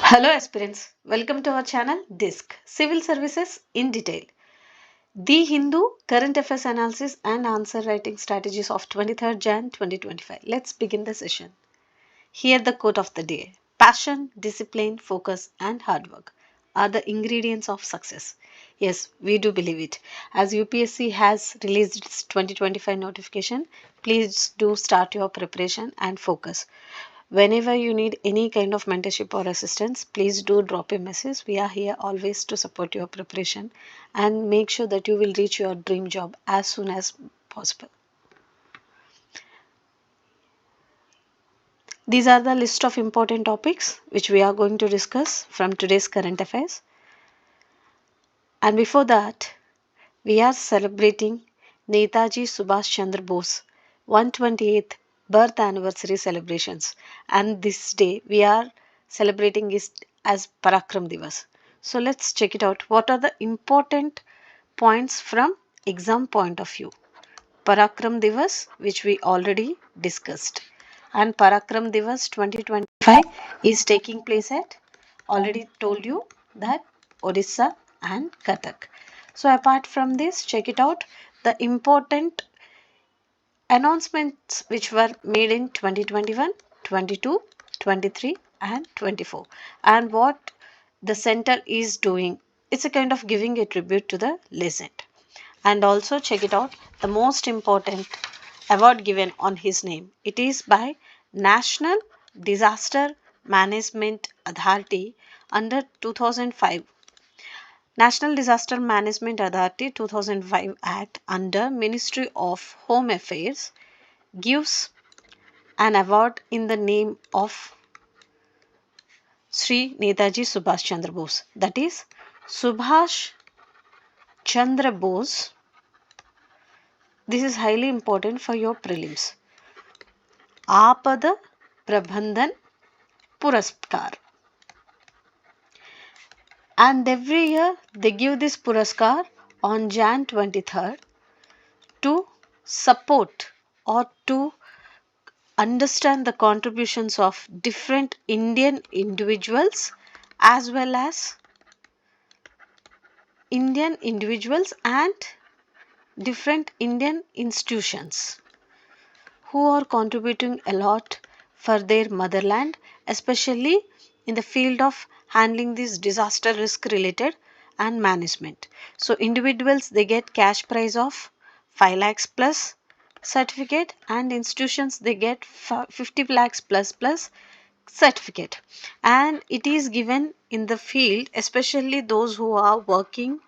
Hello aspirants, welcome to our channel DISC Civil Services in Detail. The Hindu Current Affairs Analysis and Answer Writing Strategies of 23rd Jan 2025. Let's begin the session. Here the quote of the day. Passion, discipline, focus and hard work are the ingredients of success. Yes, we do believe it. As UPSC has released its 2025 notification, please do start your preparation and focus. Whenever you need any kind of mentorship or assistance, please do drop a message. We are here always to support your preparation and make sure that you will reach your dream job as soon as possible. These are the list of important topics which we are going to discuss from today's current affairs. And before that, we are celebrating Netaji Subhash Chandra Bose 128th birth anniversary celebrations, and this day we are celebrating it as Parakram Divas. So let's check it out. What are the important points from exam point of view? Parakram Divas, which we already discussed, and Parakram Divas 2025 is taking place at, already told you, that Odisha and Kathak. So apart from this, check it out, the important announcements which were made in 2021, 22, 23 and 24, and what the center is doing. It's a kind of giving a tribute to the legend. And also check it out, the most important award given on his name. It is by National Disaster Management Authority under 2005. National Disaster Management Authority 2005 Act under Ministry of Home Affairs gives an award in the name of Sri Netaji Subhash Chandra Bose. That is Subhash Chandra Bose. This is highly important for your prelims. Apada Prabandhan Puraskar. And every year they give this Puraskar on Jan 23rd to support or to understand the contributions of different Indian individuals as well as and different Indian institutions who are contributing a lot for their motherland, especially in the field of handling this disaster risk related and management. So individuals, they get cash prize of 5 lakhs plus certificate, and institutions they get 50 lakhs plus certificate, and it is given in the field, especially those who are working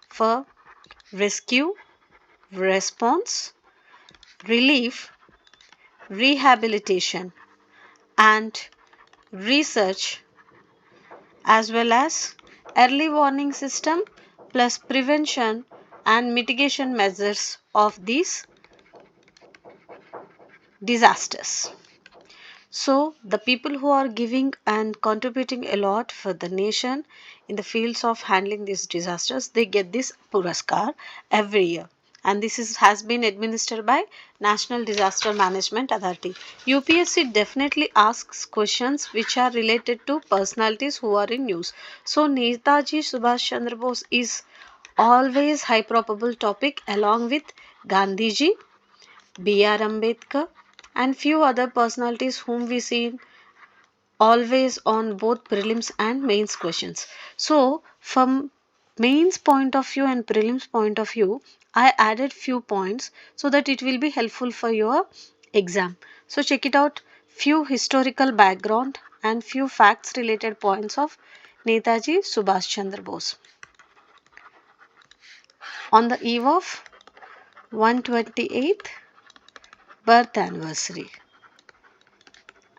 for rescue, response, relief, rehabilitation and research, as well as early warning system plus prevention and mitigation measures of these disasters. So the people who are giving and contributing a lot for the nation in the fields of handling these disasters, they get this Puraskar every year. And this has been administered by National Disaster Management Authority. UPSC definitely asks questions which are related to personalities who are in news. So Netaji Subhash Chandra Bose is always high probable topic, along with Gandhiji, B.R. Ambedkar and few other personalities whom we see always on both prelims and mains questions. So from mains point of view and prelims point of view, I added few points so that it will be helpful for your exam. So check it out, few historical background and few facts related points of Netaji Subhash Chandra Bose. On the eve of 128th birth anniversary,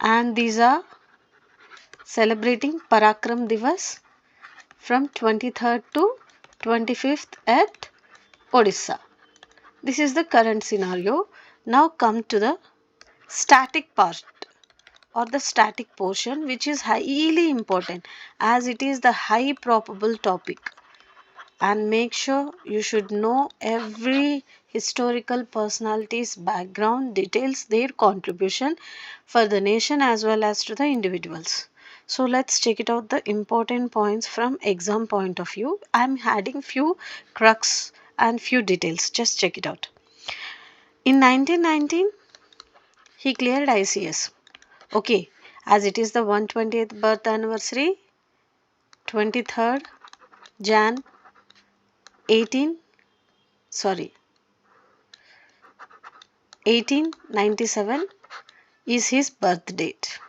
and these are celebrating Parakram Divas from 23rd to 25th at Odisha. This is the current scenario. Now come to the static part or the static portion, which is highly important as it is the high probable topic. And make sure you should know every historical personality's background details, their contribution for the nation as well as to the individuals. So let's check it out the important points from exam point of view. I'm adding few crux and few details. Just check it out. In 1919, he cleared ICS. Okay, as it is the 120th birth anniversary, 23rd Jan 18, sorry, 1897 is his birth date.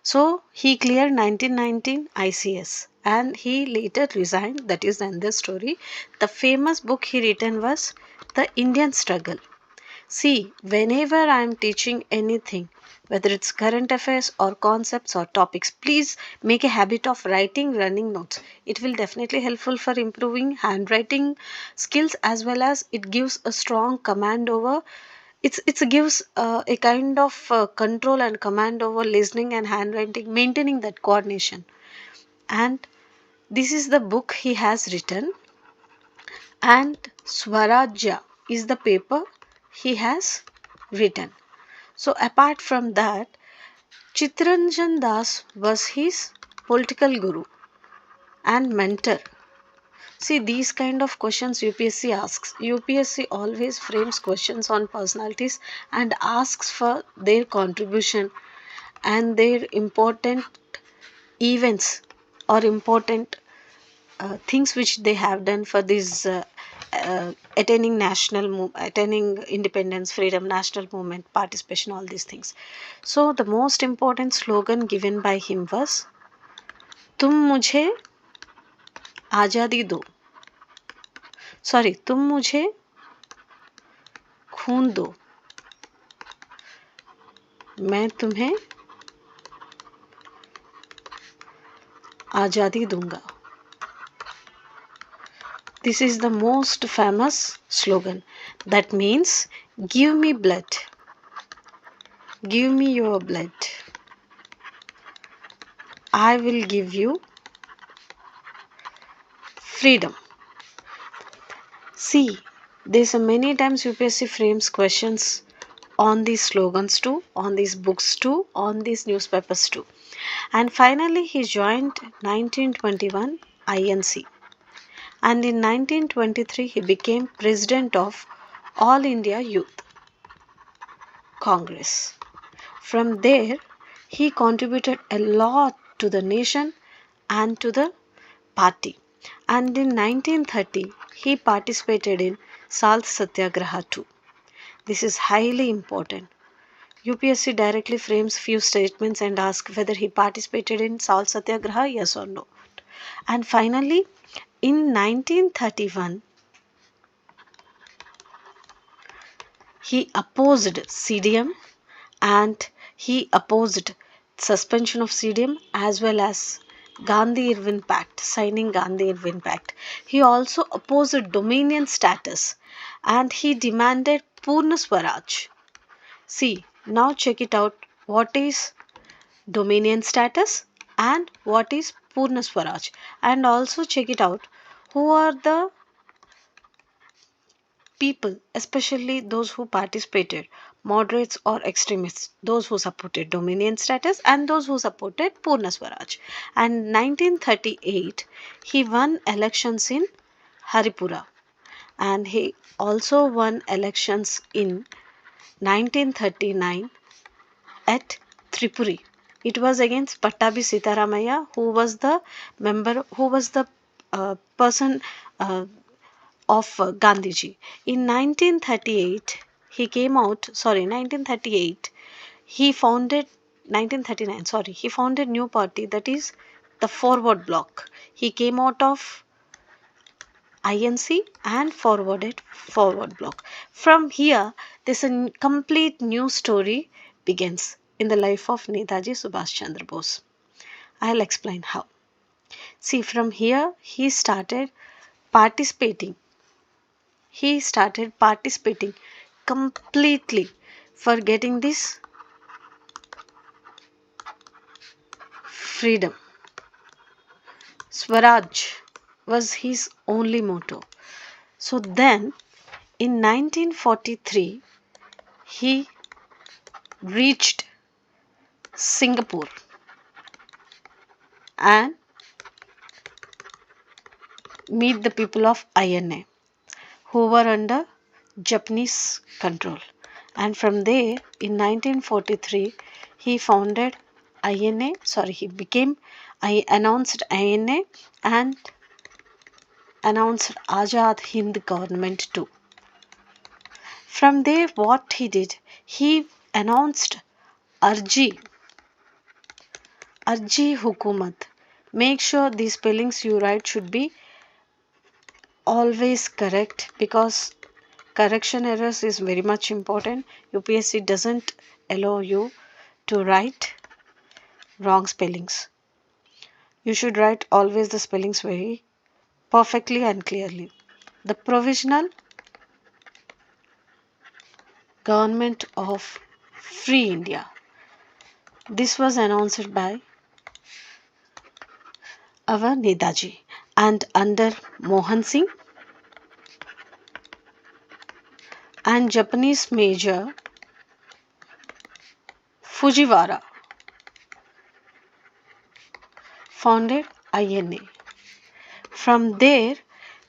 So he cleared 1919 ICS and he later resigned. That is another story. The famous book he written was The Indian Struggle. See, whenever I am teaching anything, whether it's current affairs or concepts or topics, please make a habit of writing running notes. It will definitely helpful for improving handwriting skills, as well as it gives a strong command over, it gives a kind of control and command over listening and handwriting, maintaining that coordination. And this is the book he has written, and Swarajya is the paper he has written. So apart from that, Chittaranjan Das was his political guru and mentor. See, these kind of questions UPSC asks. UPSC always frames questions on personalities and asks for their contribution and their important events or important things which they have done for this attaining independence, freedom, national movement, participation, all these things. So the most important slogan given by him was, तुम मुझे आज़ादी दो, sorry, तुम मुझे खून दो, मैं तुम्हें आज़ादी दूंगा. This is the most famous slogan. That means, give me blood, give me your blood, I will give you freedom. See, there's a many times UPSC frames questions on these slogans too, on these books too, on these newspapers too. And finally, he joined 1921 INC. And in 1923, he became president of All India Youth Congress. From there, he contributed a lot to the nation and to the party. And in 1930, he participated in Salt Satyagraha too. This is highly important. UPSC directly frames few statements and asks whether he participated in Salt Satyagraha, yes or no. And finally, in 1931, he opposed CDM and he opposed suspension of CDM as well as Gandhi-Irwin Pact, signing Gandhi-Irwin Pact. He also opposed dominion status and he demanded Purna Swaraj. See, now check it out. What is dominion status and what is Purna Swaraj? And also check it out. Who are the people, especially those who participated, moderates or extremists, those who supported dominion status and those who supported Purna Swaraj. And 1938, he won elections in Haripura and he also won elections in 1939 at Tripuri. It was against Pattabi Sitaramaya, who was the person of Gandhiji. In 1938, he came out, sorry, 1938, he founded, 1939, sorry, he founded new party, that is the Forward Bloc. He came out of INC and forwarded Forward Bloc. From here, this complete new story begins in the life of Netaji Subhash Chandra Bose. I'll explain how. See, from here, he started participating completely for getting this freedom. Swaraj was his only motto. So then in 1943 he reached Singapore and meet the people of INA who were under Japanese control. And from there, in 1943, he founded INA, he became, I announced INA and announced Azad Hind government too. From there, what he did, he announced Arji, Arji Hukumat. Make sure the spellings you write should be always correct, because correction errors is very much important. UPSC doesn't allow you to write wrong spellings. You should write always the spellings very perfectly and clearly. The Provisional Government of Free India. This was announced by our Netaji, and under Mohan Singh and Japanese Major Fujiwara founded INA. From there,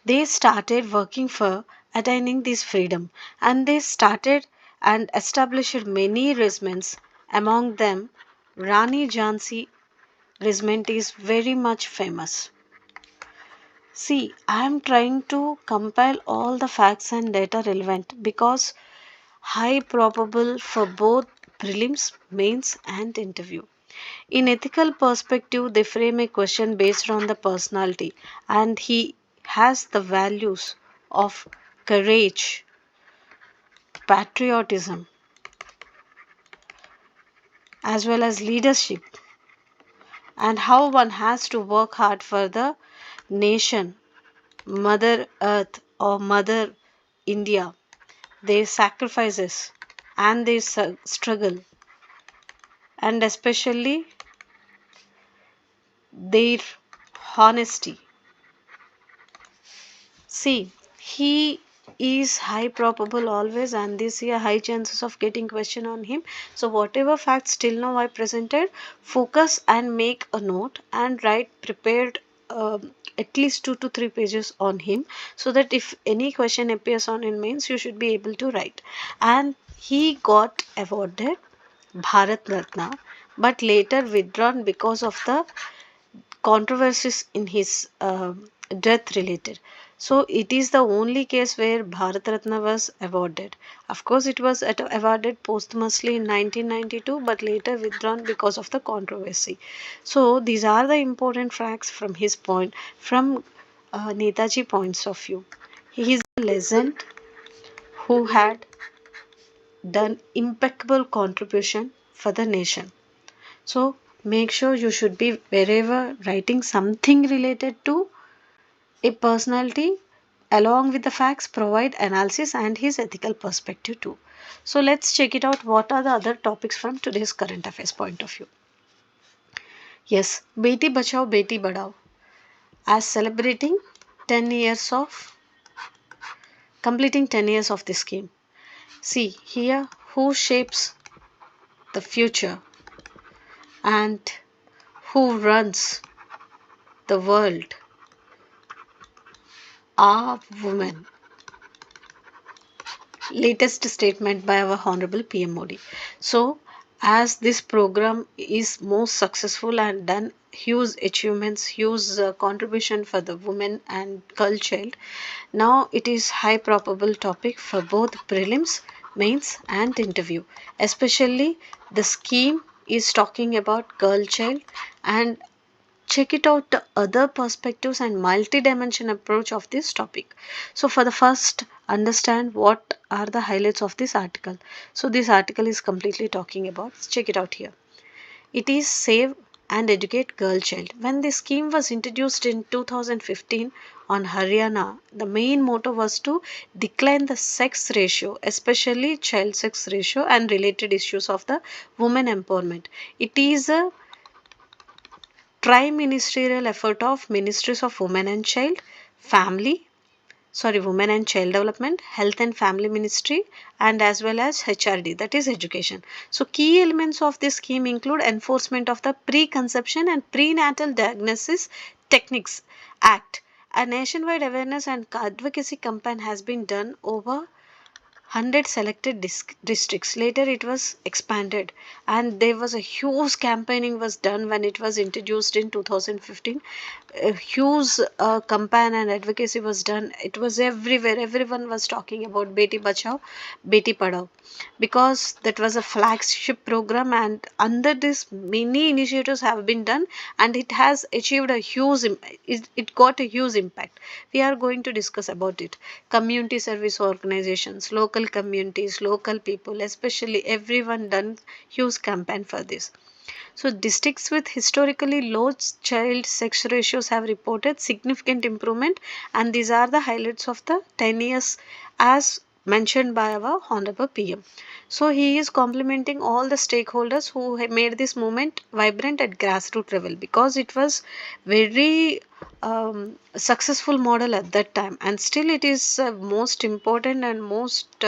they started working for attaining this freedom, and they started and established many regiments. Among them, Rani Jhansi regiment is very much famous. See, I am trying to compile all the facts and data relevant, because high probable for both prelims, mains and interview. In ethical perspective, they frame a question based on the personality, and he has the values of courage, patriotism, as well as leadership, and how one has to work hard for the nation, Mother Earth or Mother India, their sacrifices and their struggle, and especially their honesty. See, he is high probable always, and this year high chances of getting question on him. So whatever facts till now I presented, focus and make a note and write prepared at least 2 to 3 pages on him, so that if any question appears on in mains, you should be able to write. And he got awarded Bharat Ratna, but later withdrawn because of the controversies in his death related. So it is the only case where Bharat Ratna was awarded. Of course, it was awarded posthumously in 1992, but later withdrawn because of the controversy. So these are the important facts from his point, from Netaji points of view. He is a legend who had done impeccable contribution for the nation. So make sure you should be wherever writing something related to a personality, along with the facts, provide analysis and his ethical perspective too. So let's check it out. What are the other topics from today's current affairs point of view? Yes, Beti Bachao Beti Badhao, as celebrating 10 years of completing 10 years of this scheme. See here, who shapes the future and who runs the world are women. Latest statement by our Honorable PM Modi. So, as this program is most successful and done huge achievements, huge contribution for the women and girl child, now it is high probable topic for both prelims, mains and interview. Especially the scheme is talking about girl child, and check it out the other perspectives and multi-dimension approach of this topic. So for the first, understand what are the highlights of this article. So this article is completely talking about, check it out here. It is Save and Educate Girl Child. When this scheme was introduced in 2015 on Haryana, the main motto was to decline the sex ratio, especially child sex ratio and related issues of the women empowerment. It is a tri-ministerial effort of Ministries of Women and Child, Family, Women and Child Development, Health and Family Ministry, and as well as HRD, that is education. So key elements of this scheme include enforcement of the Preconception and Prenatal Diagnosis Techniques Act. A nationwide awareness and advocacy campaign has been done over 100 selected districts. Later it was expanded, and there was a huge campaigning was done when it was introduced in 2015. A huge campaign and advocacy was done. It was everywhere. Everyone was talking about Beti Bachao, Beti Padhao, because that was a flagship program, and under this many initiatives have been done, and it has achieved a huge it got a huge impact. We are going to discuss about it. Community service organizations, local communities, local people, especially everyone done huge campaign for this. So districts with historically low child sex ratios have reported significant improvement, and these are the highlights of the 10 years as mentioned by our Honorable PM. So he is complimenting all the stakeholders who have made this movement vibrant at grassroots level, because it was very successful model at that time, and still it is most important and most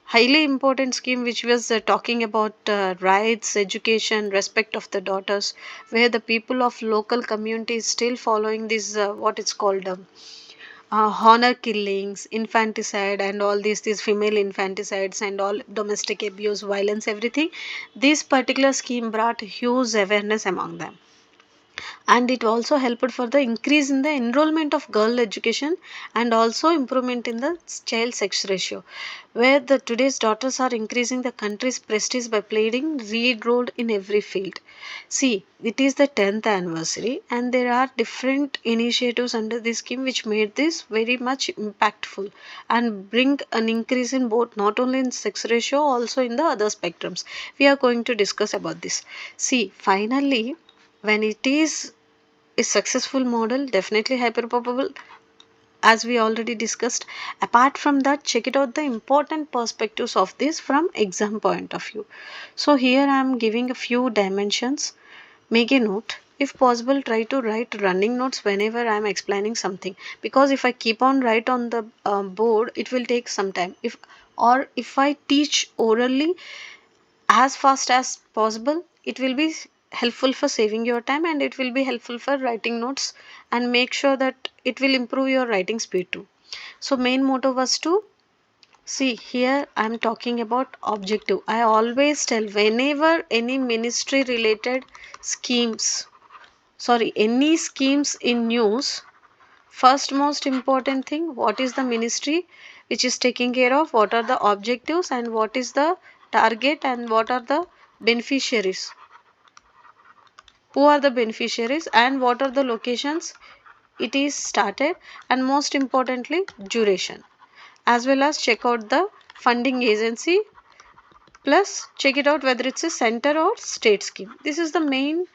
highly important scheme, which was talking about rights, education, respect of the daughters, where the people of local communities still following this what it's called honor killings, infanticide, and all these female infanticides and all domestic abuse, violence, everything. This particular scheme brought huge awareness among them, and it also helped for the increase in the enrollment of girl education and also improvement in the child sex ratio, where the today's daughters are increasing the country's prestige by playing lead role in every field. See, it is the 10th anniversary, and there are different initiatives under this scheme which made this very much impactful and bring an increase in both, not only in sex ratio, also in the other spectrums. We are going to discuss about this. See, finally, when it is a successful model, definitely hyper probable, as we already discussed. Apart from that, check it out the important perspectives of this from exam point of view. So here I am giving a few dimensions. Make a note. If possible, try to write running notes whenever I am explaining something, because if I keep on write on the board, it will take some time. If I teach orally as fast as possible, it will be helpful for saving your time, and it will be helpful for writing notes, and make sure that it will improve your writing speed too. So main motto was to see here. I'm talking about objective. I always tell, whenever any ministry related schemes, any schemes in news, first most important thing, what is the ministry which is taking care of, what are the objectives, and what is the target, and what are the beneficiaries, who are the beneficiaries, and what are the locations it is started, and most importantly duration, as well as check out the funding agency, plus check it out whether it's a center or state scheme. This is the main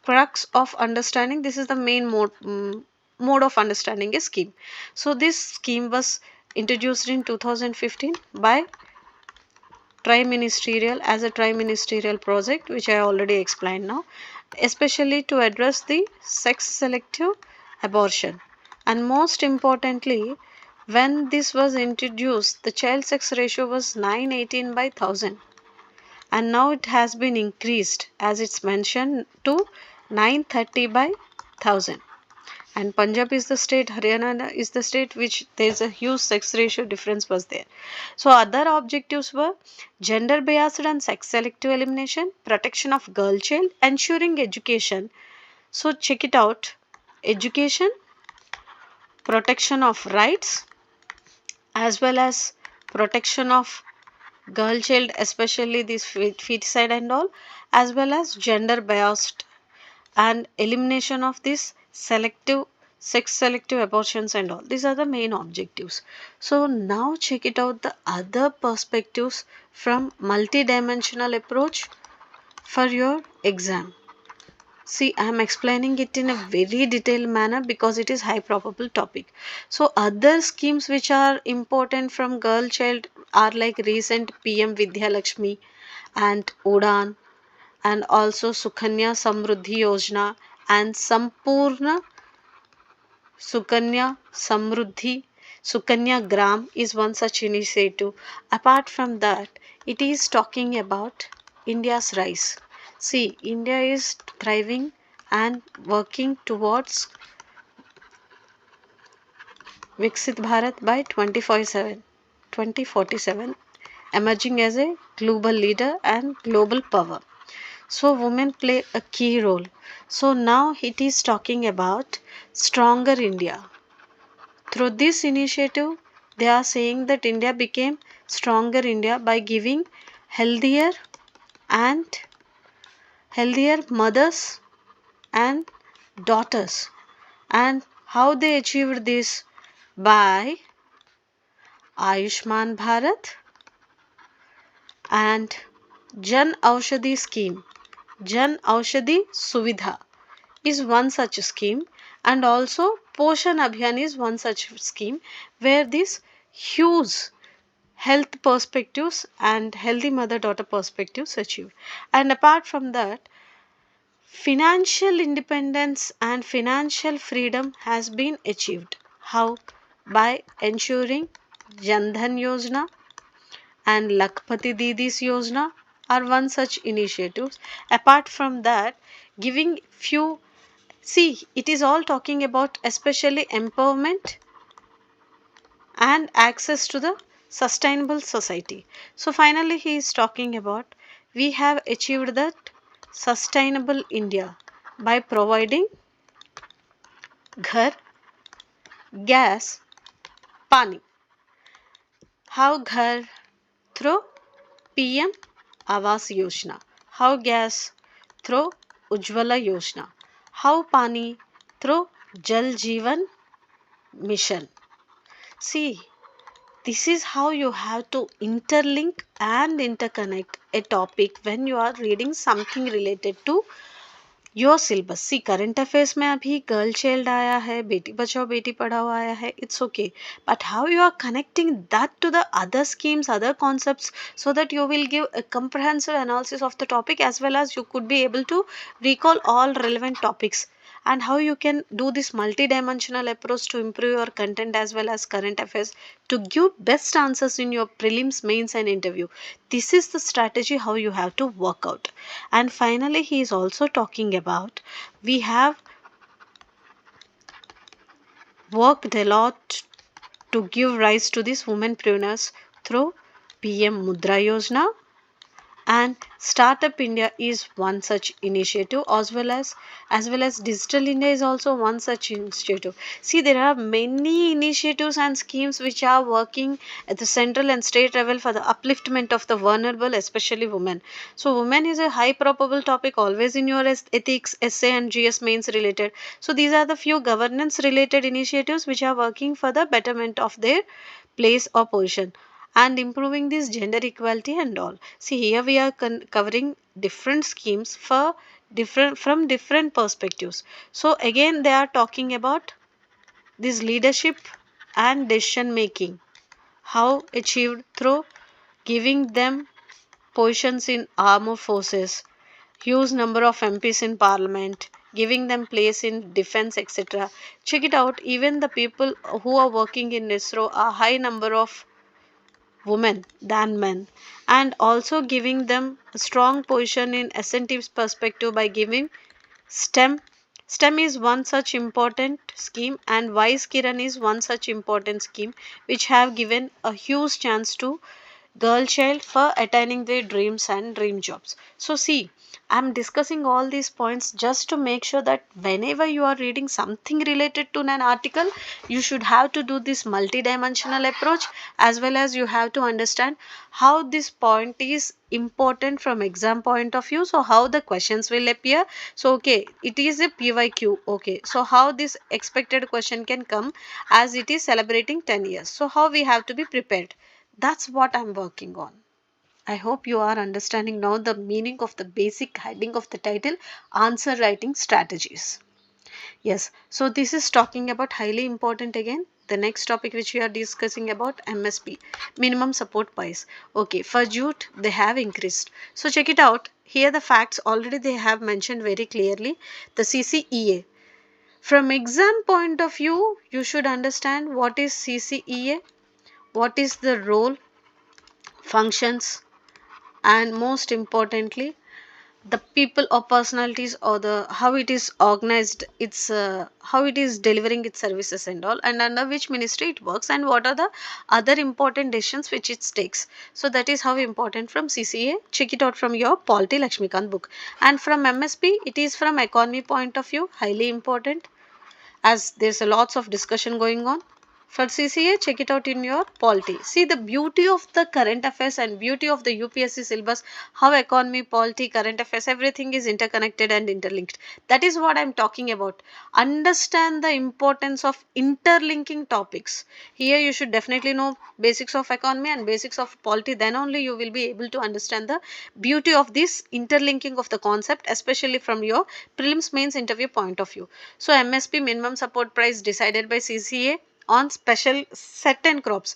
crux of understanding. This is the main mode of understanding a scheme. So this scheme was introduced in 2015 by tri-ministerial, as a tri-ministerial project, which I already explained now, especially to address the sex selective abortion. And most importantly, when this was introduced, the child sex ratio was 918 by 1000, and now it has been increased, as it's mentioned, to 930 by 1000. And Punjab is the state, Haryana is the state which there's a huge sex ratio difference was there. So other objectives were gender biased and sex selective elimination, protection of girl child, ensuring education. So check it out: education, protection of rights, as well as protection of girl child, especially this feticide and all, as well as gender biased, and elimination of this selective sex selective abortions and all. These are the main objectives. So now check it out the other perspectives from multi-dimensional approach for your exam. See, I am explaining it in a very detailed manner because it is high probable topic. So other schemes which are important from girl child are like recent PM Vidya Lakshmi and Udan, and also Sukanya Samruddhi Yojana and Sampurna Sukanya Samruddhi Sukanya Gram is one such initiative. Apart from that, it is talking about India's rise. See, India is thriving and working towards Viksit Bharat by 2047, emerging as a global leader and global power. So, women play a key role. So, now it is talking about stronger India. Through this initiative, they are saying that India became stronger India by giving healthier and healthier mothers and daughters. And how they achieved this? By Ayushman Bharat and Jan Aushadhi scheme. Jan Aushadhi Suvidha is one such scheme, and also Poshan Abhiyan is one such scheme where these huge health perspectives and healthy mother daughter perspectives achieved. And apart from that, financial independence and financial freedom has been achieved. How? By ensuring Jandhan Yojana and Lakpati Didis Yojana are one such initiatives. Apart from that, giving few, see, it is all talking about especially empowerment and access to the sustainable society. So finally he is talking about we have achieved that sustainable India by providing ghar, gas, pani. How ghar? Through PM Awas Yojana. How gas? Through Ujjwala Yojana. How pani? Through Jal Jeevan Mission. See, this is how you have to interlink and interconnect a topic when you are reading something related to your syllabus. See current affairs में अभी girl child आया है, बेटी बचाओ बेटी पढ़ाओ आया है, it's okay, but how you are connecting that to the other schemes, other concepts, so that you will give a comprehensive analysis of the topic as well as you could be able to recall all relevant topics, and how you can do this multi-dimensional approach to improve your content as well as current affairs to give best answers in your prelims, mains and interview. This is the strategy how you have to work out. And finally he is also talking about we have worked a lot to give rise to these womenpreneurs through PM Mudra Yojana, and Startup India is one such initiative, as well as Digital India is also one such initiative. See, there are many initiatives and schemes which are working at the central and state level for the upliftment of the vulnerable, especially women. So women is a high probable topic always in your ethics essay and GS mains related. So these are the few governance related initiatives which are working for the betterment of their place or position and improving this gender equality and all. See, here we are covering different schemes for different perspectives. So again they are talking about this leadership and decision making, how achieved through giving them positions in armed forces, huge number of MPs in parliament, giving them place in defense, etc. Check it out, even the people who are working in ISRO are high number of women than men, and also giving them a strong position in incentives perspective by giving STEM. STEM is one such important scheme, and Wise Kiran is one such important scheme which have given a huge chance to girl child for attaining their dreams and dream jobs. So see, I'm discussing all these points just to make sure that whenever you are reading something related to an article, you should have to do this multi-dimensional approach, as well as you have to understand how this point is important from exam point of view. So how the questions will appear. So okay, it is a PYQ. Okay, so how this expected question can come as it is celebrating 10 years. So how we have to be prepared. That's what I'm working on. I hope you are understanding now the meaning of the basic heading of the title, answer writing strategies. Yes, so this is talking about highly important again. The next topic which we are discussing about MSP, minimum support price. Okay, for jute they have increased. So check it out. Here the facts already they have mentioned very clearly. The CCEA, From exam point of view, you should understand what is CCEA, what is the role, functions, and most importantly, the people or personalities or the how it is organized, its how it is delivering its services and all, and under which ministry it works, and what are the other important decisions which it takes. So that is how important from CCA. Check it out from your Polity Lakshmikant book. And from MSP, it is from economy point of view, highly important, as there's a lots of discussion going on. For CCA, check it out in your polity. See the beauty of the current affairs and beauty of the UPSC syllabus, how economy, polity, current affairs, everything is interconnected and interlinked. That is what I'm talking about. Understand the importance of interlinking topics. Here you should definitely know basics of economy and basics of polity. Then only you will be able to understand the beauty of this interlinking of the concept, especially from your prelims mains interview point of view. So MSP, minimum support price, decided by CCA on special certain crops,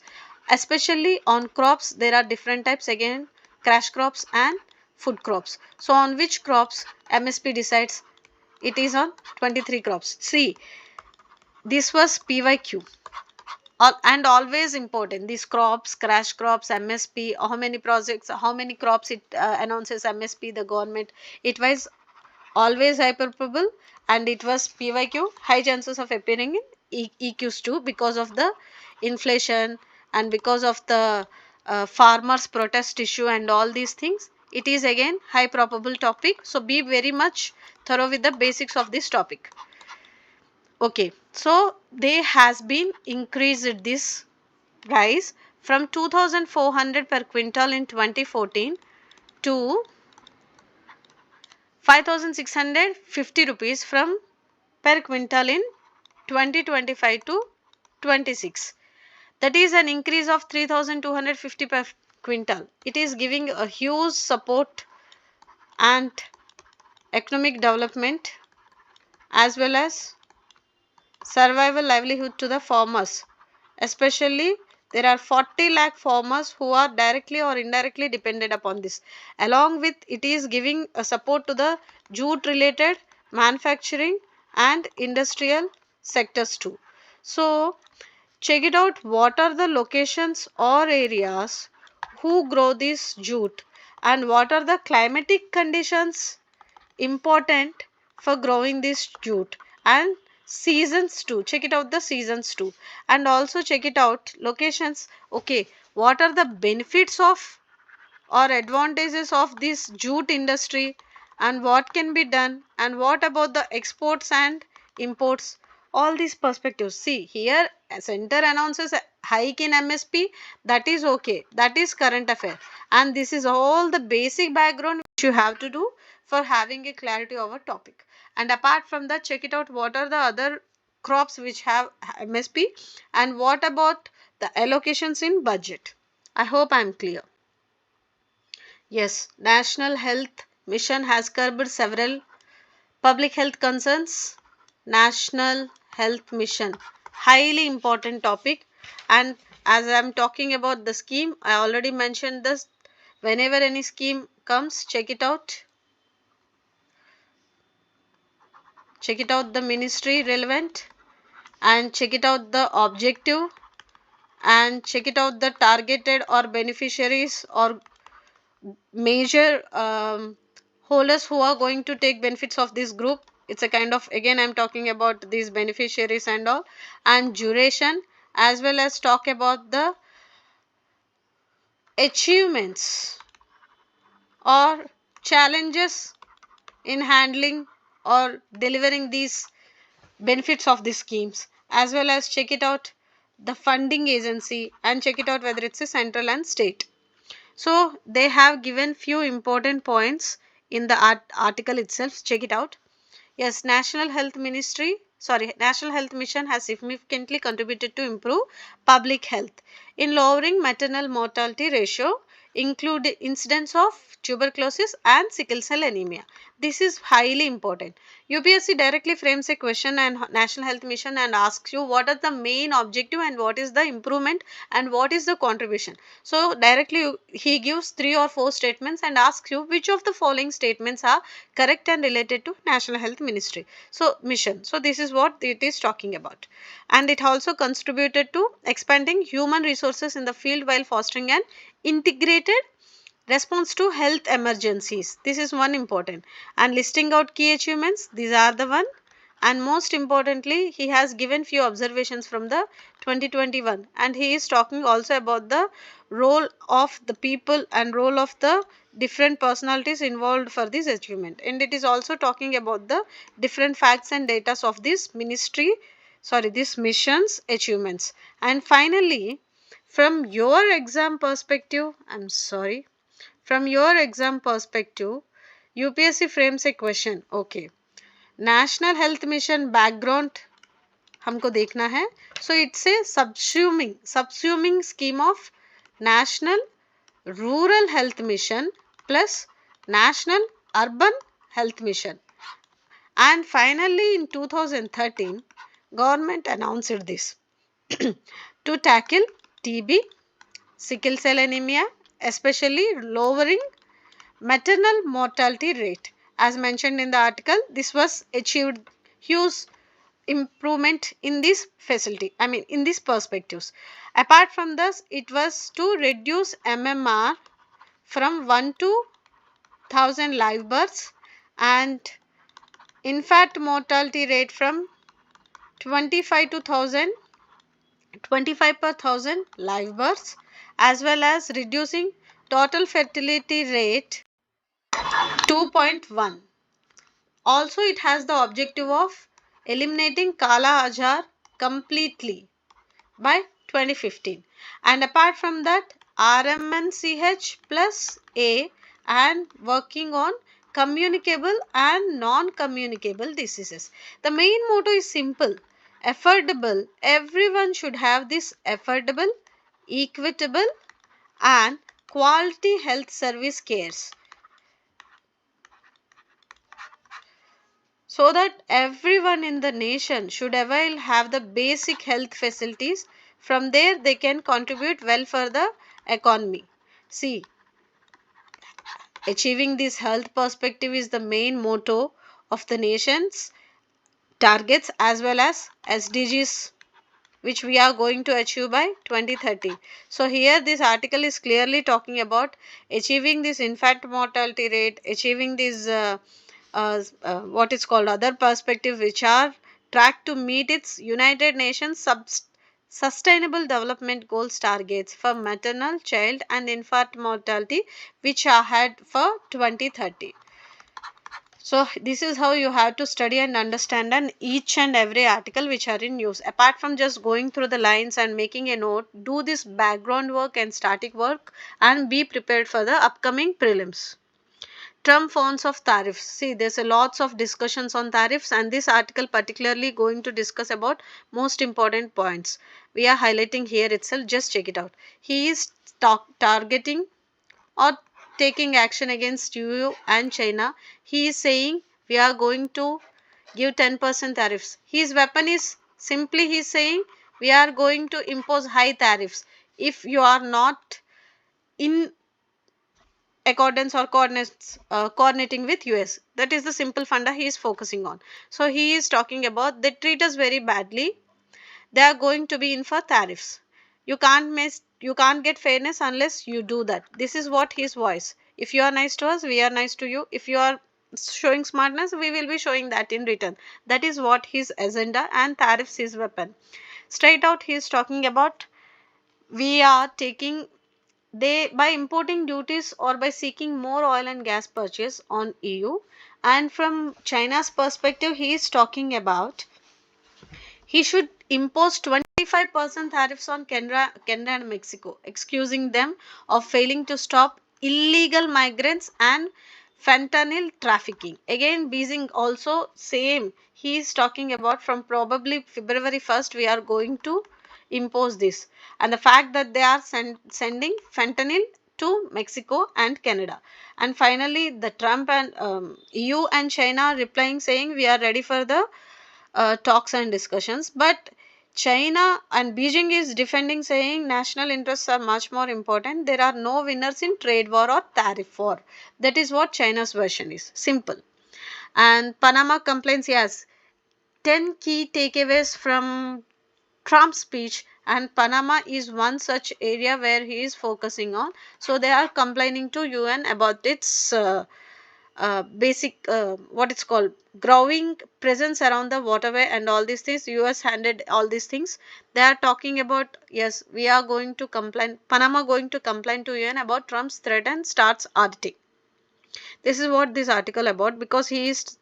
especially on crops there are different types, again crash crops and food crops. So on which crops MSP decides? It is on 23 crops. See, this was PYQ. And always important, these crops, crash crops, MSP, how many projects, how many crops it announces MSP, the government, it was always hyperprobable, and it was PYQ, high chances of appearing in EQs too, because of the inflation and because of the farmers protest issue and all these things. It is again high probable topic, so be very much thorough with the basics of this topic. Okay, so they has been increased this price from 2400 per quintal in 2014 to 5650 rupees from per quintal in 2025 to 26. That is an increase of 3250 per quintal. It is giving a huge support and economic development as well as survival livelihood to the farmers. Especially there are 40 lakh farmers who are directly or indirectly dependent upon this. Along with it is giving a support to the jute related manufacturing and industrial sectors too. So check it out, what are the locations or areas who grow this jute, and what are the climatic conditions important for growing this jute, and seasons too. Check it out the seasons too, and also check it out locations. Okay, what are the benefits of or advantages of this jute industry, and what can be done, and what about the exports and imports, all these perspectives. See here, center announces a hike in MSP, that is okay, that is current affair, and this is all the basic background which you have to do for having a clarity over topic. And apart from that, check it out, what are the other crops which have MSP, and what about the allocations in budget. I hope I am clear. Yes, National Health Mission has curbed several public health concerns. National Health Mission, highly important topic. And as I am talking about the scheme, I already mentioned this. Whenever any scheme comes, check it out. Check it out the ministry relevant, and check it out the objective, and check it out the targeted or beneficiaries or major holders who are going to take benefits of this group. It's a kind of, again I'm talking about these beneficiaries and all, and duration, as well as talk about the achievements or challenges in handling or delivering these benefits of these schemes, as well as check it out the funding agency, and check it out whether it's a central and state. So they have given few important points in the article itself. Check it out. Yes, National Health Mission has significantly contributed to improve public health in lowering maternal mortality ratio, include incidence of tuberculosis and sickle cell anemia. This is highly important. UPSC directly frames a question and National Health Mission and asks you what are the main objective and what is the improvement and what is the contribution. So directly he gives 3 or 4 statements and asks you which of the following statements are correct and related to National Health Ministry. So mission. So this is what it is talking about. And it also contributed to expanding human resources in the field while fostering an integrated response to health emergencies. This is one important. And listing out key achievements, these are the one. And most importantly, he has given few observations from the 2021, and he is talking also about the role of the people and role of the different personalities involved for this achievement. And it is also talking about the different facts and data of this ministry, sorry, this mission's achievements. And finally, from your exam perspective, I'm sorry, from your exam perspective, UPSC frames a question. Okay, National Health Mission background हमको देखना है. So it's a subsuming scheme of National Rural Health Mission plus National Urban Health Mission. And finally in 2013 government announced this to tackle TB, sickle cell anemia, especially lowering maternal mortality rate. As mentioned in the article, this was achieved huge improvement in this facility, I mean in these perspectives. Apart from this, it was to reduce MMR from 1 to 1000 live births and infant mortality rate from 25 to 1000 25 per thousand live births, as well as reducing total fertility rate 2.1. Also, it has the objective of eliminating Kala Azhar completely by 2015. And apart from that, RMNCH plus A and working on communicable and non-communicable diseases. The main motto is simple: affordable. Everyone should have this affordable, equitable and quality health service cares, so that everyone in the nation should avail have the basic health facilities. From there they can contribute well for the economy. See, achieving this health perspective is the main motto of the nation's targets as well as SDGs, which we are going to achieve by 2030. So here this article is clearly talking about achieving this infant mortality rate, achieving this what is called other perspective, which are tracked to meet its United Nations Sustainable Development Goals targets for maternal, child and infant mortality, which are had for 2030. So this is how you have to study and understand each and every article which are in news. Apart from just going through the lines and making a note, do this background work and static work and be prepared for the upcoming prelims. Trump forms of tariffs. See, there's a lots of discussions on tariffs, and this article particularly going to discuss about most important points. We are highlighting here itself. Just check it out. He is targeting or taking action against EU and China. He is saying we are going to give 10% tariffs. His weapon is simply he is saying we are going to impose high tariffs if you are not in accordance or coordinating with US. That is the simple funda he is focusing on. So he is talking about they treat us very badly. They are going to be in for tariffs. You can't get fairness unless you do that. This is what his voice. If you are nice to us, we are nice to you. If you are showing smartness, we will be showing that in return. That is what his agenda, and tariffs his weapon. Straight out he is talking about we are taking they by importing duties or by seeking more oil and gas purchase on EU. And from China's perspective, he is talking about he should impose 25% tariffs on Canada and Mexico, excusing them of failing to stop illegal migrants and fentanyl trafficking. Again, Beijing also same. He is talking about from probably February 1st we are going to impose this. And the fact that they are sending fentanyl to Mexico and Canada. And finally, the Trump and EU and China are replying saying we are ready for the talks and discussions. But China and Beijing is defending, saying national interests are much more important. There are no winners in trade war or tariff war. That is what China's version is. Simple. And Panama complaints, yes, 10 key takeaways from Trump's speech, and Panama is one such area where he is focusing on. So they are complaining to UN about its basic what it's called growing presence around the waterway and all these things. US handed all these things. They are talking about, yes, we are going to complain, Panama going to complain to UN about Trump's threat and starts auditing. This is what this article about, because he is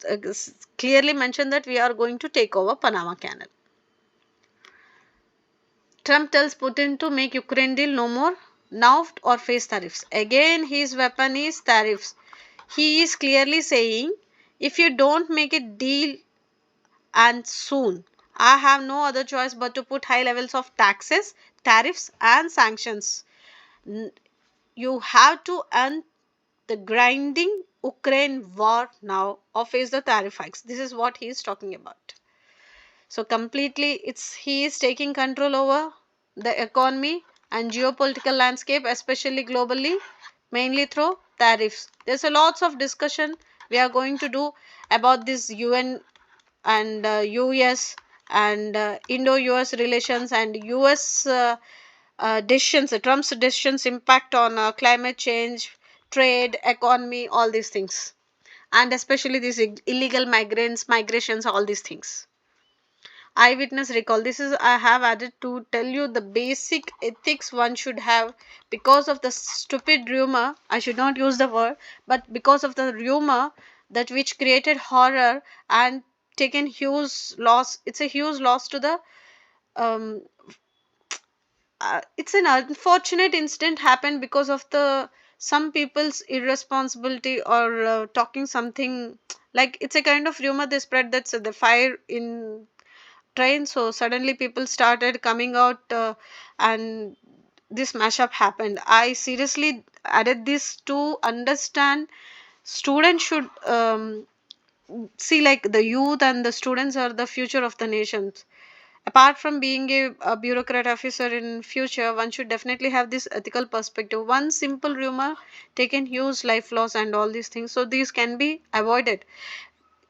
clearly mentioned that we are going to take over Panama Canal. Trump tells Putin to make Ukraine deal no more now or face tariffs. Again, his weapon is tariffs. He is clearly saying, if you don't make a deal and soon, I have no other choice but to put high levels of taxes, tariffs and sanctions. You have to end the grinding Ukraine war now or face the tariff hikes. This is what he is talking about. So completely he is taking control over the economy and geopolitical landscape, especially globally, mainly through tariffs. There's a lots of discussion we are going to do about this UN and US and Indo-US relations and US decisions, Trump's decisions impact on climate change, trade, economy, all these things, and especially these illegal migrations, all these things. Eyewitness recall, this is I have added to tell you the basic ethics one should have, because of the stupid rumor, I should not use the word, but because of the rumor that which created horror and taken huge loss. It's a huge loss to the um, it's an unfortunate incident happened because of the some people's irresponsibility or talking something, like it's a kind of rumor they spread that the fire in train, so suddenly people started coming out and this mashup happened. I seriously added this to understand students should see, like the youth and the students are the future of the nations. Apart from being a bureaucrat officer in future, one should definitely have this ethical perspective. One simple rumor taken huge life loss and all these things, so these can be avoided.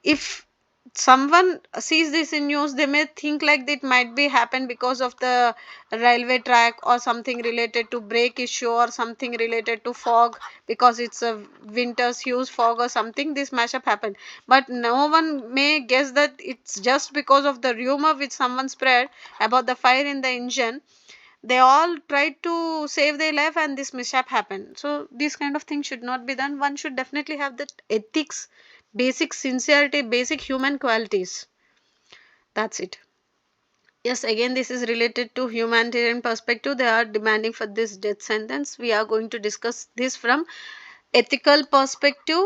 If someone sees this in news, they may think like it might be happen because of the railway track or something related to brake issue or something related to fog, because it's a winter's huge fog or something, this mashup happened. But no one may guess that it's just because of the rumor which someone spread about the fire in the engine. They all tried to save their life and this mishap happened. So these kind of things should not be done. One should definitely have that ethics, basic sincerity, basic human qualities. That's it. Yes, again this is related to humanitarian perspective. They are demanding for this death sentence. We are going to discuss this from ethical perspective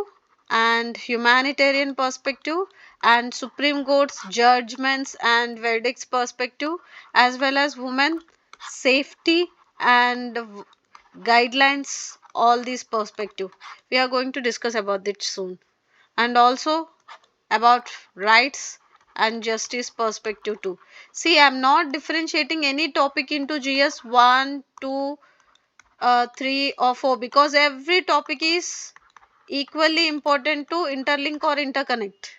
and humanitarian perspective and Supreme Court's judgments and verdicts perspective, as well as women safety and guidelines, all these perspective. We are going to discuss about it soon. And also about rights and justice perspective too. See, I'm not differentiating any topic into GS 1, 2, 3 or 4, because every topic is equally important to interlink or interconnect.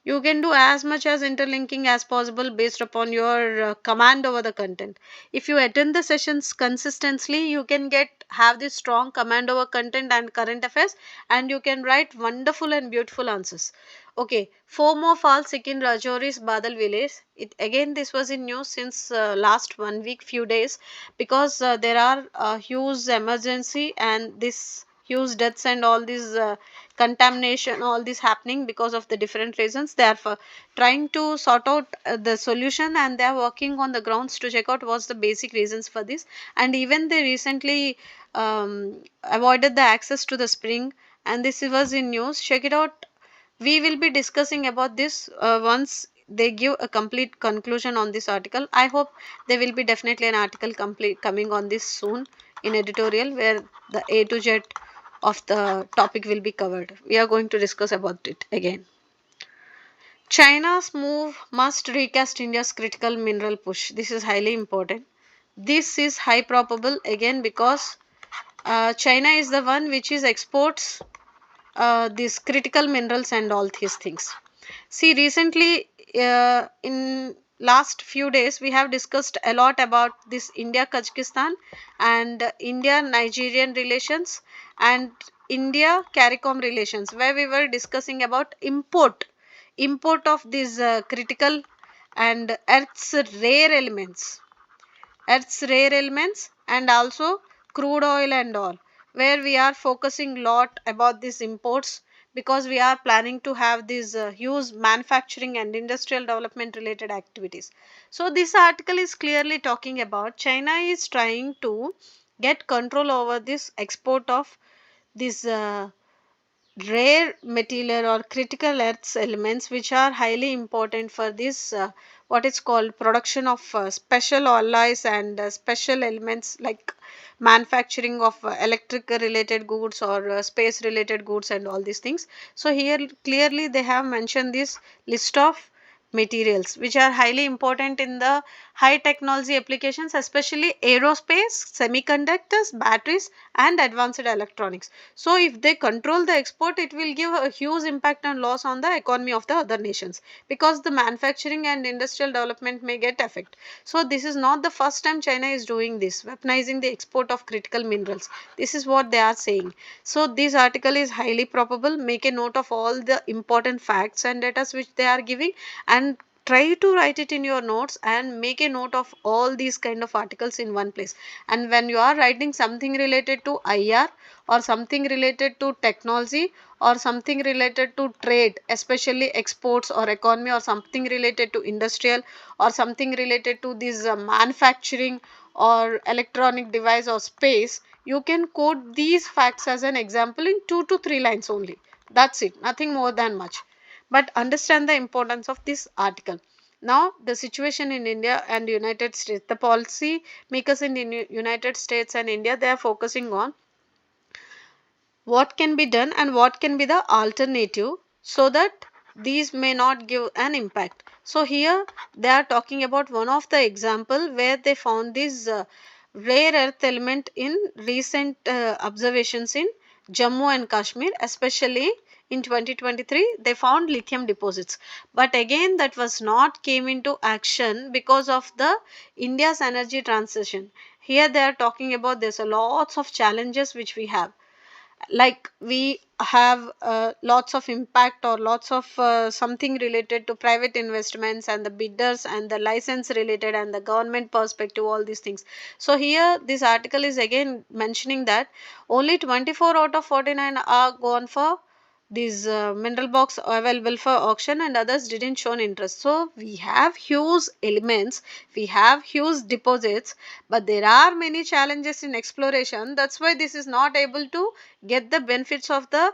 You can do as much as interlinking as possible based upon your command over the content. If you attend the sessions consistently, you can have this strong command over content and current affairs, and you can write wonderful and beautiful answers. Okay, 4 more falls sick in Rajouri's Badal village. Again, this was in news since last 1 week, few days, because there are huge emergency and this huge deaths and all these contamination, all this happening because of the different reasons. They are trying to sort out the solution, and they are working on the grounds to check out what's the basic reasons for this. And even they recently avoided the access to the spring, and this was in news. Check it out. We will be discussing about this once they give a complete conclusion on this article. I hope there will be definitely an article complete coming on this soon in editorial, where the A to Z of the topic will be covered. We are going to discuss about it again. China's move must recast India's critical mineral push. This is highly important. This is high probable again because China is the one which is exports these critical minerals and all these things. See, recently in last few days we have discussed a lot about this India Kazakhstan and India Nigerian relations and India CARICOM relations, where we were discussing about import of these critical and earth's rare elements and also crude oil and all, where we are focusing lot about these imports because we are planning to have these huge manufacturing and industrial development related activities. So this article is clearly talking about China is trying to get control over this export of this rare material or critical earths elements, which are highly important for this what is called production of special alloys and special elements like manufacturing of electric related goods or space related goods and all these things. So here clearly they have mentioned this list of materials which are highly important in the high technology applications, especially aerospace, semiconductors, batteries and advanced electronics. So if they control the export, it will give a huge impact and loss on the economy of the other nations, because the manufacturing and industrial development may get affect. So this is not the first time China is doing this, weaponizing the export of critical minerals. This is what they are saying. So this article is highly probable. Make a note of all the important facts and data which they are giving, and try to write it in your notes and make a note of all these kind of articles in one place. And when you are writing something related to IR or something related to technology or something related to trade, especially exports or economy, or something related to industrial or something related to this manufacturing or electronic device or space, you can quote these facts as an example in 2 to 3 lines only. That's it, nothing more than much. But understand the importance of this article. Now the situation in India and United States, the policy makers in the United States and India, they are focusing on what can be done and what can be the alternative, so that these may not give an impact. So here they are talking about one of the example where they found this rare earth element in recent observations in Jammu and Kashmir, especially in 2023 they found lithium deposits. But again that was not came into action because of the India's energy transition. Here they are talking about there's a lots of challenges which we have, like we have lots of impact or lots of something related to private investments and the bidders and the license related and the government perspective, all these things. So here this article is again mentioning that only 24 out of 49 are gone for these mineral box available for auction and others didn't show interest. So we have huge elements, we have huge deposits, but there are many challenges in exploration. That's why this is not able to get the benefits of the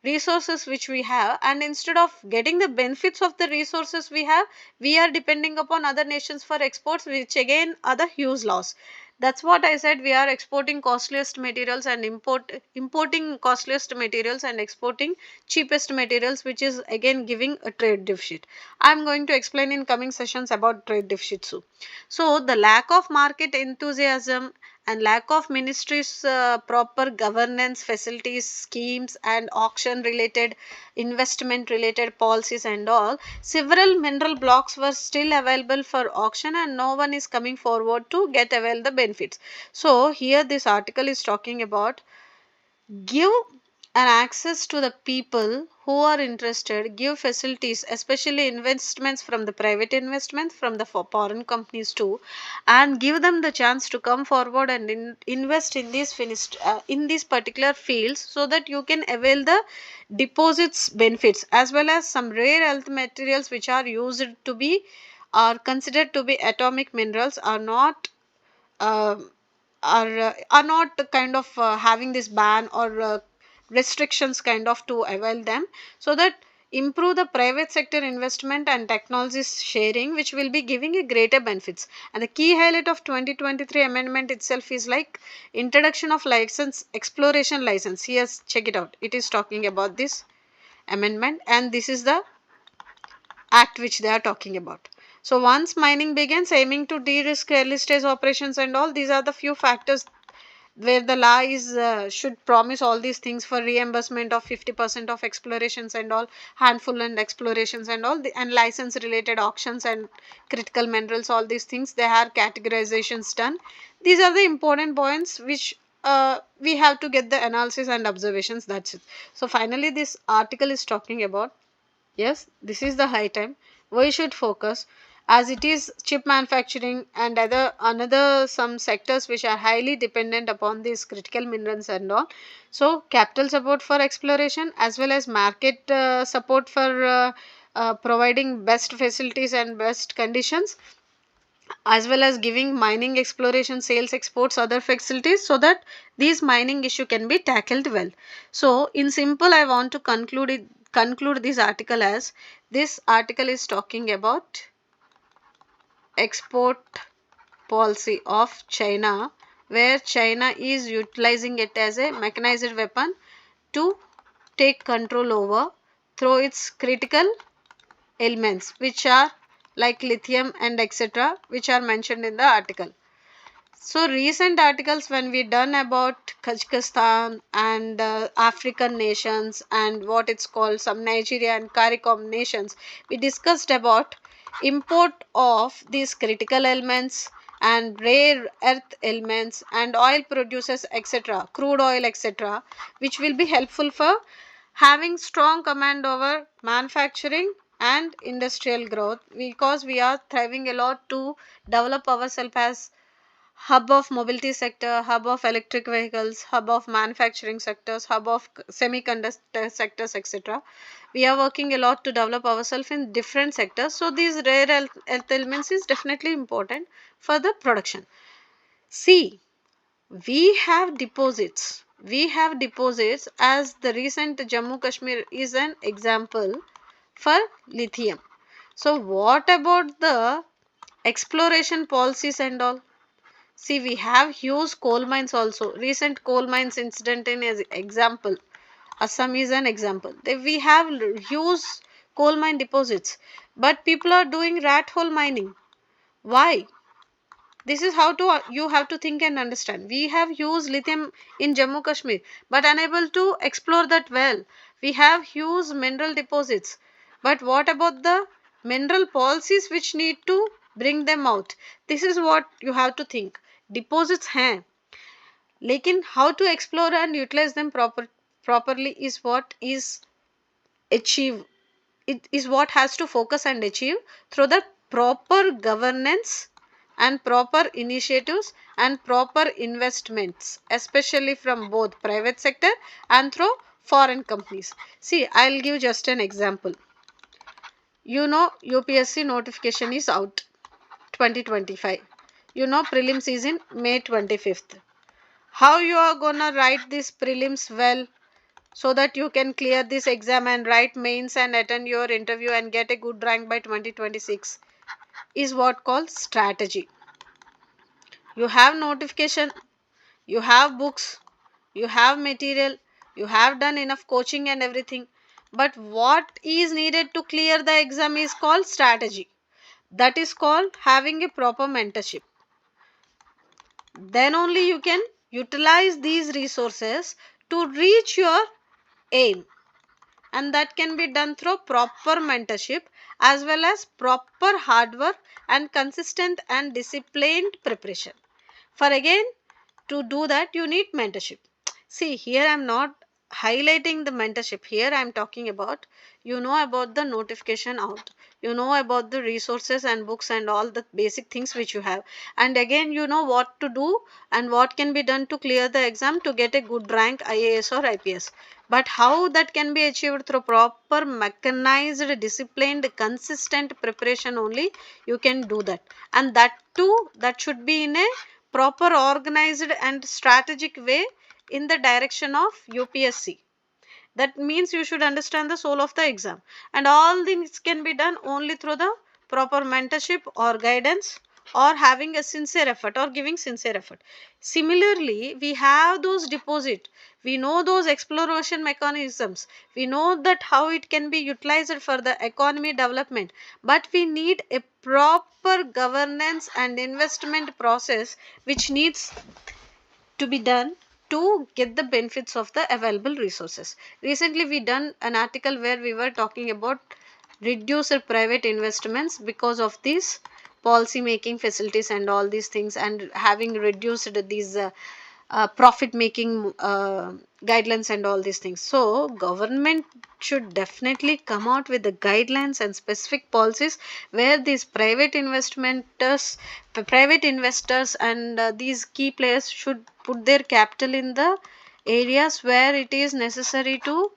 resources which we have, and instead of getting the benefits of the resources we have, we are depending upon other nations for exports, which again are the huge loss. That's what I said, we are exporting costliest materials and importing costliest materials and exporting cheapest materials, which is again giving a trade deficit. I am going to explain in coming sessions about trade deficit too. So the lack of market enthusiasm and lack of ministries proper governance facilities schemes and auction related investment related policies and all, several mineral blocks were still available for auction and no one is coming forward to get avail the benefits. So here this article is talking about give an access to the people who are interested, give facilities, especially investments from the private investments from the foreign companies too, and give them the chance to come forward and invest in these finished in these particular fields, so that you can avail the deposits benefits, as well as some rare earth materials which are used to be are considered to be atomic minerals are not uh, are not kind of having this ban or restrictions kind of to avail them, so that improve the private sector investment and technology sharing, which will be giving a greater benefits. And the key highlight of 2023 amendment itself is like introduction of license, exploration license. Yes, check it out. It is talking about this amendment, and this is the act which they are talking about. So once mining begins, aiming to de-risk early stage operations and all, these are the few factors where the law is should promise all these things for reimbursement of 50% of explorations and all, handful and explorations and all, and license related auctions and critical minerals, all these things, they have categorizations done. These are the important points which we have to get the analysis and observations. That's it. So finally this article is talking about, yes, this is the high time we should focus, as it is chip manufacturing and other another some sectors which are highly dependent upon these critical minerals and all. So capital support for exploration as well as market support for providing best facilities and best conditions, as well as giving mining exploration sales exports other facilities, so that these mining issue can be tackled well. So in simple, I want to conclude this article as, this article is talking about export policy of China, where China is utilizing it as a mechanized weapon to take control over through its critical elements, which are like lithium and etc., which are mentioned in the article. So recent articles when we done about Kazakhstan and African nations and what it's called some Nigeria and CARICOM nations, we discussed about import of these critical elements and rare earth elements and oil producers etc., crude oil etc., which will be helpful for having strong command over manufacturing and industrial growth, because we are thriving a lot to develop ourselves as hub of mobility sector, hub of electric vehicles, hub of manufacturing sectors, hub of semiconductor sectors etc. We are working a lot to develop ourselves in different sectors. So these rare earth elements is definitely important for the production. See, we have deposits. We have deposits, as the recent Jammu Kashmir is an example for lithium. So what about the exploration policies and all? See, we have huge coal mines also. Recent coal mines incident in as example. Assam is an example. We have huge coal mine deposits, but people are doing rat hole mining. Why? This is how to you have to think and understand. We have huge lithium in Jammu Kashmir, but unable to explore that well. We have huge mineral deposits, but what about the mineral policies which need to bring them out? This is what you have to think. Deposits हैं, लेकिन how to explore and utilize them properly is what is achieve. It is what has to focus and achieve through the proper governance and proper initiatives and proper investments, especially from both private sector and through foreign companies. See, I'll give just an example. You know, UPSC notification is out 2025. You know, prelims is in May 25th. How you are gonna write these prelims well, so that you can clear this exam and write mains and attend your interview and get a good rank by 2026 is what called strategy. You have notification, you have books, you have material, you have done enough coaching and everything, but what is needed to clear the exam is called strategy. That is called having a proper mentorship. Then only you can utilize these resources to reach your aim, and that can be done through proper mentorship as well as proper hard work and consistent and disciplined preparation. For again, to do that you need mentorship. See, here I am not highlighting the mentorship. Here I am talking about, you know about the notification out, you know about the resources and books and all the basic things which you have, and again you know what to do and what can be done to clear the exam to get a good rank IAS or IPS. But how that can be achieved? Through proper mechanized, disciplined, consistent preparation only you can do that, and that too, that should be in a proper organized and strategic way in the direction of UPSC. That means you should understand the soul of the exam. And all things can be done only through the proper mentorship or guidance, or having a sincere effort or giving sincere effort. Similarly, we have those deposit. We know those exploration mechanisms. We know that how it can be utilized for the economy development. But we need a proper governance and investment process which needs to be done to get the benefits of the available resources. Recently, we done an article where we were talking about reduced private investments because of these policy making facilities and all these things, and having reduced these profit making guidelines and all these things. So government should definitely come out with the guidelines and specific policies where these private investors and these key players should put their capital in the areas where it is necessary to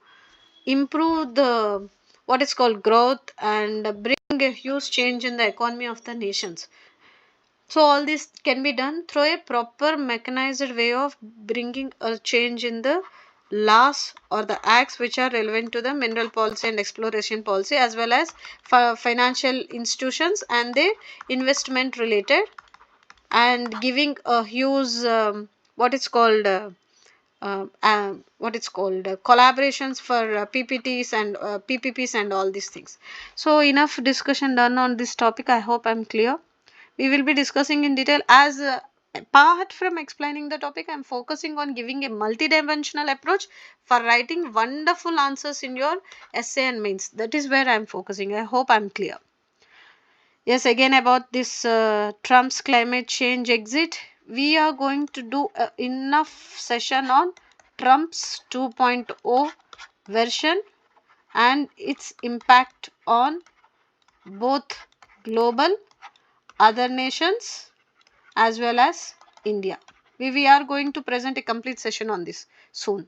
improve the what is called growth and bring a huge change in the economy of the nations. So all this can be done through a proper mechanized way of bringing a change in the laws or the acts which are relevant to the mineral policy and exploration policy, as well as financial institutions and the investment related, and giving a huge what is called collaborations for PPTs and PPPs and all these things. So enough discussion done on this topic. I hope I'm clear. We will be discussing in detail. As apart from explaining the topic, I'm focusing on giving a multidimensional approach for writing wonderful answers in your essay and mains. That is where I'm focusing. I hope I'm clear. Yes, again about this Trump's climate change exit. We are going to do enough session on Trump's 2.0 version and its impact on both global, other nations, as well as India. We are going to present a complete session on this soon.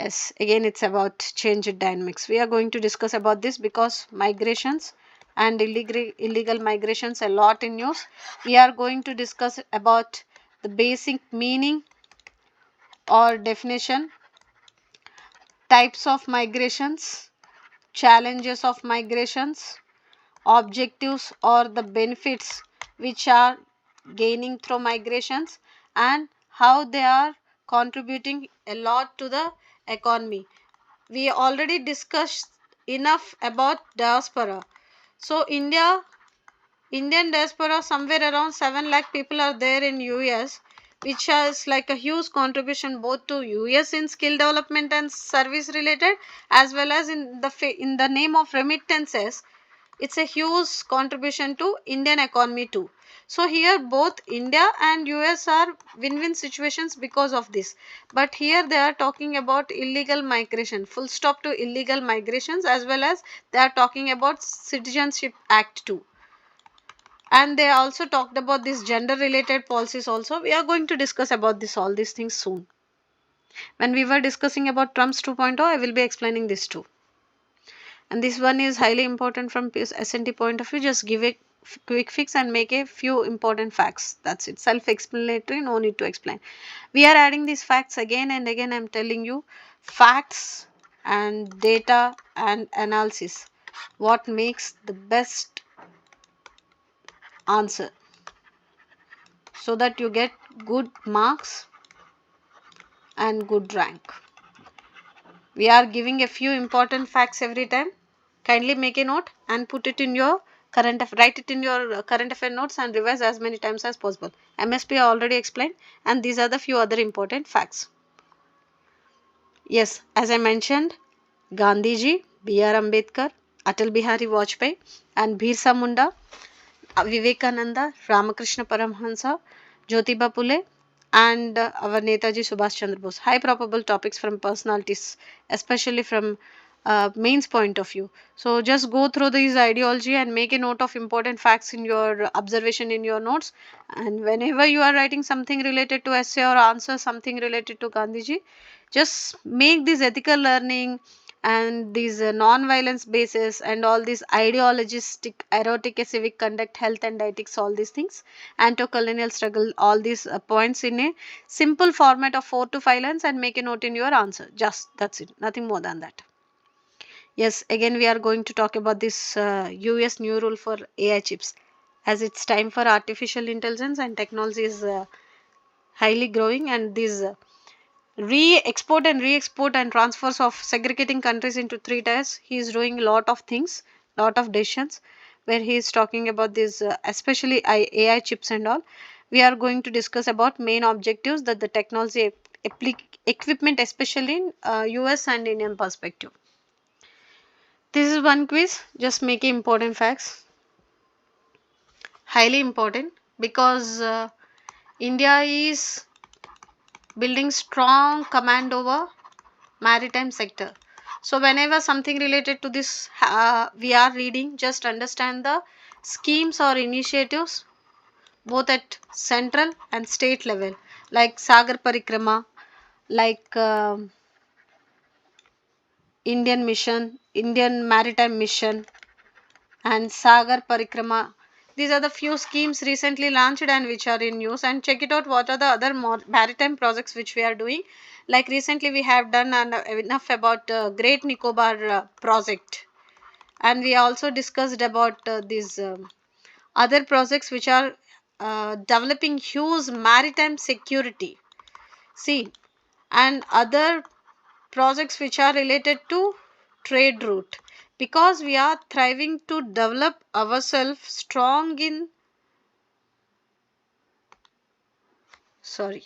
Yes, again it's about change dynamics. We are going to discuss about this because migrations and illegal migrations a lot in news. We are going to discuss about the basic meaning or definition, types of migrations, challenges of migrations, objectives or the benefits which are gaining through migrations, and how they are contributing a lot to the economy. We already discussed enough about diaspora. So Indian diaspora, somewhere around 7 lakh people are there in US, which has like a huge contribution both to US in skill development and service related, as well as in the name of remittances. It's a huge contribution to Indian economy too. So here both India and US are win-win situations because of this. But here they are talking about illegal migration, full stop to illegal migrations, as well as they are talking about Citizenship Act too. And they also talked about these gender related policies also. We are going to discuss about all these things soon. When we were discussing about Trump's 2.0, I will be explaining this too. And this one is highly important from S&T point of view. Just give a quick fix and make a few important facts. That's it. Self-explanatory, no need to explain. We are adding these facts again and again. I'm telling you, facts and data and analysis, what makes the best answer, so that you get good marks and good rank. We are giving a few important facts every time. Kindly make a note and put it in your write it in your current affair notes and revise as many times as possible. MSP I already explained, and these are the few other important facts. Yes, as I mentioned, Gandhiji, B.R. Ambedkar, Atal Bihari Vajpayee and Birsa Munda, Vivekananda, Ramakrishna Paramhansa, Jyotiba Phule, and our Netaji Subhash Chandra Bose. High probable topics from personalities, especially from mains point of view. So just go through these ideology and make a note of important facts in your observation in your notes. And whenever you are writing something related to essay or answer something related to Gandhiji, just make this ethical learning and these non-violence basis and all these ideologistic, erotic, civic conduct, health and ethics, all these things, anto-colonial struggle, all these points in a simple format of 4 to 5 lines, and make a note in your answer. Just that's it, nothing more than that. Yes, again we are going to talk about this US new rule for AI chips, as it's time for artificial intelligence and technology is highly growing, and these re-export and transfers of segregating countries into 3 tiers. He is doing a lot of things, lot of decisions, where he is talking about this especially AI chips and all. We are going to discuss about main objectives that the technology equipment, especially in US and Indian perspective. This is one quiz, just making important facts, highly important, because India is building strong command over maritime sector. So whenever something related to this we are reading, just understand the schemes or initiatives both at central and state level, like Sagar Parikrama, like Indian Maritime Mission, and Sagar Parikrama. These are the few schemes recently launched and which are in use. And check it out, what are the other maritime projects which we are doing. Like recently we have done enough about Great Nicobar project, and we also discussed about these other projects which are developing huge maritime security. See, and other projects which are related to trade route, because we are thriving to develop ourselves strong in sorry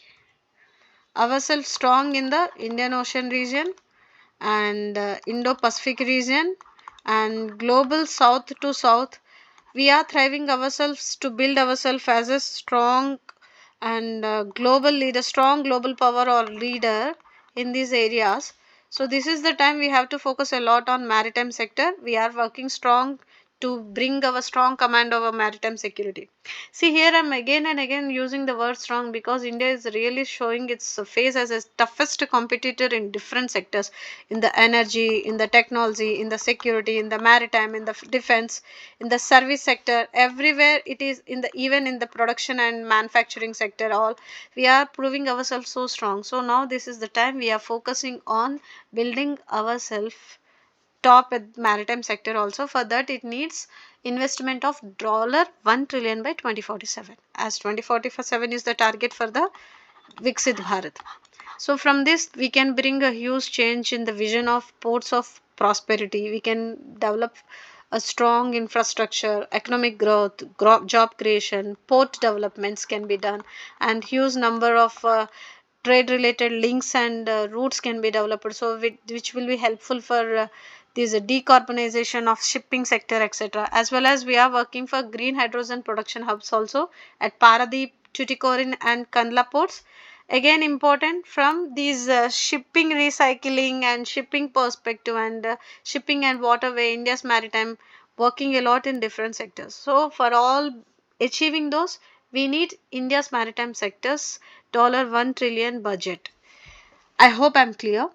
the Indian Ocean region and Indo-Pacific region and global south to south. We are thriving ourselves to build ourselves as a strong and global leader, strong global power or leader in these areas. So this is the time we have to focus a lot on maritime sector. We are working strong to bring our strong command over maritime security. See, here I'm again and again using the word strong because India is really showing its face as a toughest competitor in different sectors, in the energy, in the technology, in the security, in the maritime, in the defense, in the service sector, everywhere it is, in the even in the production and manufacturing sector, all we are proving ourselves so strong. So now this is the time we are focusing on building ourselves top at maritime sector. Also for that it needs investment of $1 trillion by 2047, as 2047 is the target for the Viksit Bharat. So from this we can bring a huge change in the vision of ports of prosperity. We can develop a strong infrastructure, economic growth, job creation, port developments can be done, and huge number of trade related links and routes can be developed, so which will be helpful for this decarbonization of shipping sector, etc. As well as we are working for green hydrogen production hubs also at Paradeep, Tuticorin and Kandla ports. Again important from these shipping recycling and shipping perspective, and shipping and waterway, India's maritime working a lot in different sectors. So for all achieving those, we need India's maritime sectors $1 trillion budget. I hope I'm clear.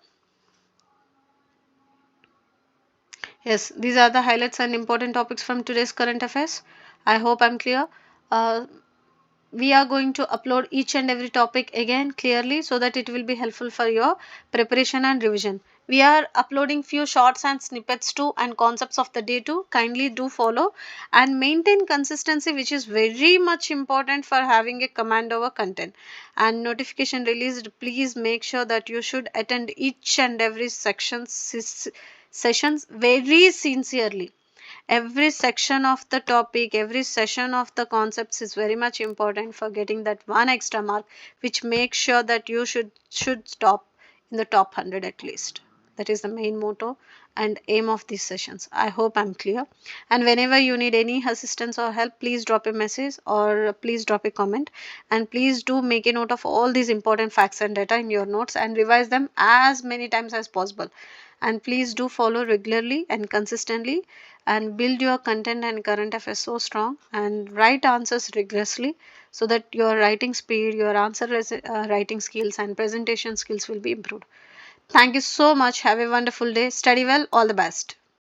Yes, these are the highlights and important topics from today's current affairs. I hope I'm clear. Uh, we are going to upload each and every topic again clearly so that it will be helpful for your preparation and revision. We are uploading few shorts and snippets too, and concepts of the day too. Kindly do follow and maintain consistency, which is very much important for having a command over content. And notification released, please make sure that you should attend each and every sessions very sincerely. Every section of the topic, every session of the concepts is very much important for getting that one extra mark, which makes sure that you should stop in the top 100 at least. That is the main motto and aim of these sessions. I hope I'm clear. And whenever you need any assistance or help, please drop a message or please drop a comment, and please do make a note of all these important facts and data in your notes and revise them as many times as possible. And please do follow regularly and consistently and build your content and current affairs so strong, and write answers rigorously so that your writing speed, your answer writing skills and presentation skills will be improved. Thank you so much. Have a wonderful day. Study well. All the best.